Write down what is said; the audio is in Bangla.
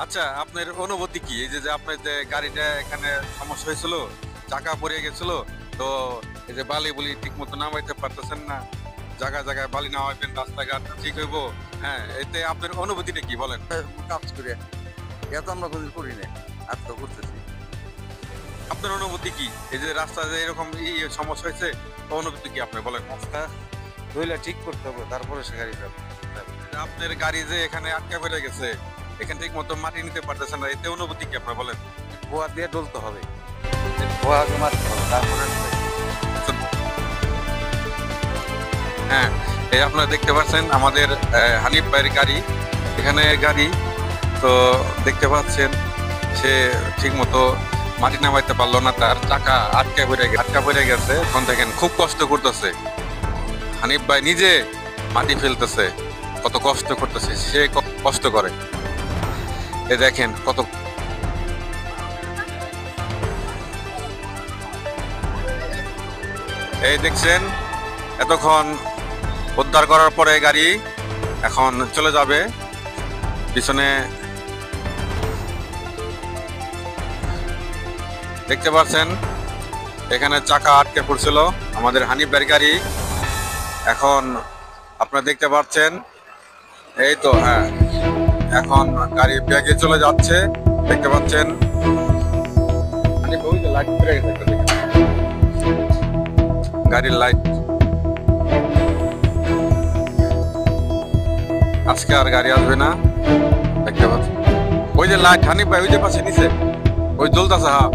আচ্ছা, আপনার অনুভূতি কি? এই যে, যে আপনার যে গাড়িটা এখানে সমস্যা হয়েছিল, চাকা পড়ে গেছিল, তো এই যে বালি-বুলি ঠিক মতো নামাইতে পারতেছেন না। জায়গায়, জায়গায় বালি নামাইবেন, রাস্তাঘাট ঠিক হইব। হ্যাঁ, এতে আপনার অনুভূতিটা কি বলেন? কাজ করে এত আমরা কোনোদিন করি না, আজকে করতেছি। আপনার অনুভূতি কি? এই যে রাস্তায় যে এরকম সমস্যা হয়েছে, তো অনুভূতি কি আপনি বলেন? রাস্তা ধুইলে ঠিক করতে হবে, তারপরে সে গাড়ি যাবে। আপনার গাড়ি যে এখানে আটকা পড়ে গেছে, এখান ঠিক মতো মাটি নিতে পারতেছেন না, এতে অনুভূতি কি আপনি বলেন? ভুয়া দিয়ে ডলতে হবে, ভুয়াকে মারতে হবে, তারপরে হ্যাঁ, এই আপনারা দেখতে পাচ্ছেন আমাদের হানিফ ভাইয়ের গাড়ি, এখানে গাড়ি তো দেখতে পাচ্ছেন সে ঠিক মতো মাটি নামাইতে পারলো না, তার চাকা আটকা পড়ে গেছে। এখন দেখেন খুব কষ্ট করতেছে হানিফ ভাই, নিজে মাটি ফেলতেছে, কত কষ্ট করতেছে, সে কষ্ট করে। এ দেখেন কত, এই দেখছেন এতক্ষণ উদ্ধার করার পরে গাড়ি এখন চলে যাবে। পিছনে দেখতে পাচ্ছেন এখানে চাকা আটকে পড়ছিল আমাদের হানিফ ভাইয়ের গাড়ি। এখন আপনারা দেখতে পাচ্ছেন, এই তো হ্যাঁ, এখন গাড়ি ব্যাগে চলে যাচ্ছে। দেখতে পাচ্ছেন হানিফ ভাই, ওই যে লাইট পড়ে গেছে একটা, দেখেন গাড়ির লাইট। আজকে আর গাড়ি আসবে না, দেখতে পাচ্ছেন ওই যে লাইট হানিফ ভাই, ওই যে পাশে নিচে ওই জ্বলতেছে, হ্যাঁ